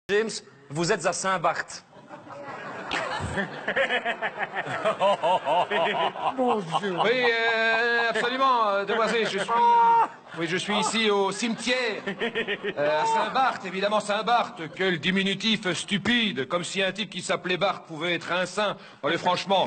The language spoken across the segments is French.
James, vous êtes à Saint-Barth. Bonjour. Oui, absolument, demoiselle, je suis ici au cimetière, à Saint-Barth, évidemment Saint-Barth. Quel diminutif stupide, comme si un type qui s'appelait Barth pouvait être un saint. Allez, franchement,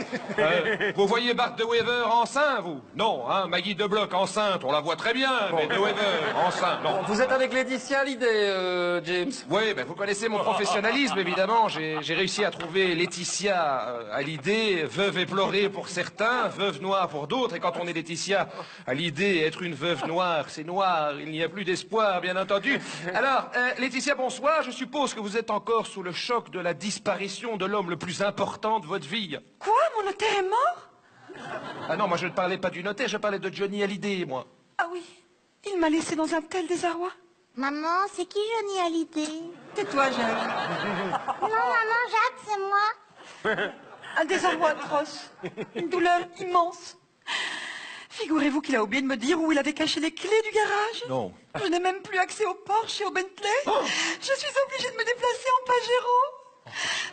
vous voyez Barth de Wever en saint, vous? Non, hein, Maggie de Bloch enceinte, on la voit très bien, mais de Wever en saint, non. Vous êtes avec Laetitia Hallyday, James. Oui, ben vous connaissez mon professionnalisme, évidemment. J'ai réussi à trouver Laetitia Hallyday, veuve éplorée pour certains, veuve noire pour d'autres. Et quand on est Laetitia Hallyday, être une veuve noire, c'est noir. Il n'y a plus d'espoir, bien entendu. Alors, Laetitia, bonsoir. Je suppose que vous êtes encore sous le choc de la disparition de l'homme le plus important de votre vie. Quoi? Mon notaire est mort? Ah non, moi je ne parlais pas du notaire, je parlais de Johnny Hallyday, moi. Ah oui, il m'a laissé dans un tel désarroi. Maman, c'est qui Johnny Hallyday? Tais-toi, Jeanne. Non, maman, Jacques, c'est moi. Un désarroi atroce. Une douleur immense. Figurez-vous qu'il a oublié de me dire où il avait caché les clés du garage. Non. Je n'ai même plus accès au Porsche et au Bentley. Je suis obligée de me déplacer en Pajero.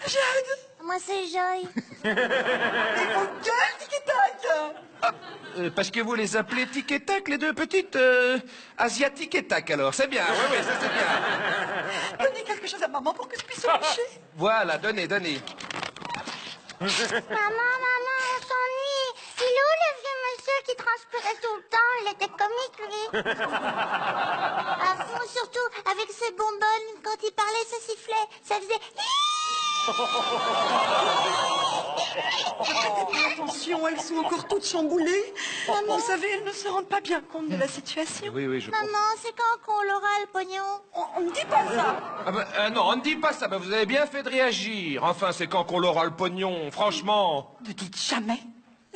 Jade, Moi, c'est Joy. et vos gueules, tic-tac. Parce que vous les appelez tic et tac, les deux petites asiatiques et tac, alors. C'est bien, oui, ça c'est bien. Donnez quelque chose à maman pour que je puisse se coucher. Voilà, donnez. Maman, on s'ennuie. Il est où le vieux monsieur qui transpirait tout le temps? Il était comique, lui. À fond, surtout avec ses bonbonnes. Quand il parlait, ça sifflait. Ça faisait... Attention, elles sont encore toutes chamboulées. Vous savez, elles ne se rendent pas bien compte de la situation. Oui, je crois. Maman, c'est quand qu'on l'aura, le pognon? On ne dit pas ça. Ah ben, non, on ne dit pas ça, ben, vous avez bien fait de réagir. Enfin, c'est quand qu'on aura le pognon, franchement. Ne dites jamais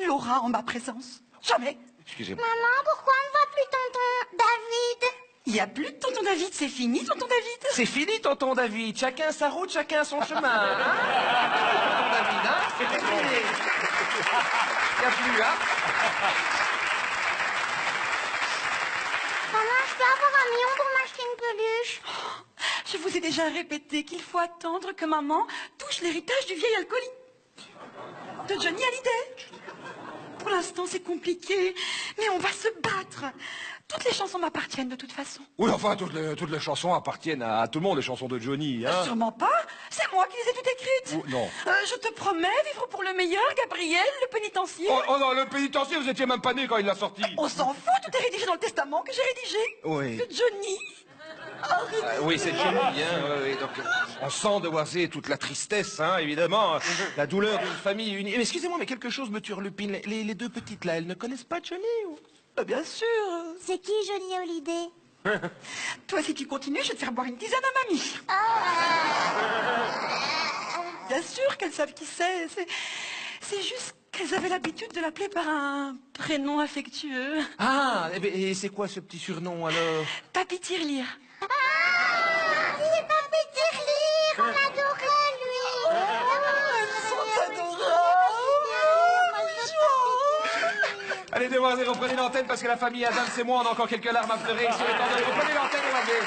Laura en ma présence. Jamais. Excusez-moi. Maman, pourquoi on ne voit plus tonton David? Il n'y a plus de tonton David, c'est fini, tonton David. C'est fini, tonton David. Chacun sa route, chacun son chemin. Hein tonton David, hein? C'est terminé. Il n'y a plus, hein? Maman, je peux avoir un million pour m'acheter une peluche? Je vous ai déjà répété qu'il faut attendre que maman touche l'héritage du vieil alcoolique de Johnny Hallyday. Pour l'instant, c'est compliqué, mais on va se battre. Toutes les chansons m'appartiennent de toute façon. Oui, enfin, toutes les chansons appartiennent à tout le monde, les chansons de Johnny, hein? Sûrement pas. C'est moi qui les ai toutes écrites. Non. Je te promets vivre pour le meilleur, Gabriel, le pénitencier. Oh non, le pénitencier, vous étiez même pas né quand il l'a sorti. On s'en fout, tout est rédigé dans le testament que j'ai rédigé. Oui. De Johnny. Oui, c'est Johnny, hein, oui, donc on sent de voiser toute la tristesse, hein, évidemment, la douleur d'une famille unie. Mais excusez-moi, mais quelque chose me turlupine. Les deux petites, là, elles ne connaissent pas Johnny ou... Bien sûr. C'est qui Johnny Hallyday? Toi, si tu continues, je vais te faire boire une tisane à mamie. Bien sûr qu'elles savent qui c'est. C'est juste qu'elles avaient l'habitude de l'appeler par un prénom affectueux. Ah, et c'est quoi ce petit surnom, alors? Papy Tirelire. C'est Papy Tirelire, on l'adorait, lui. Allez, demoiselles, reprenez l'antenne parce que la famille Adam, c'est moi, on a encore quelques larmes à pleurer. Reprenez l'antenne, demoiselles.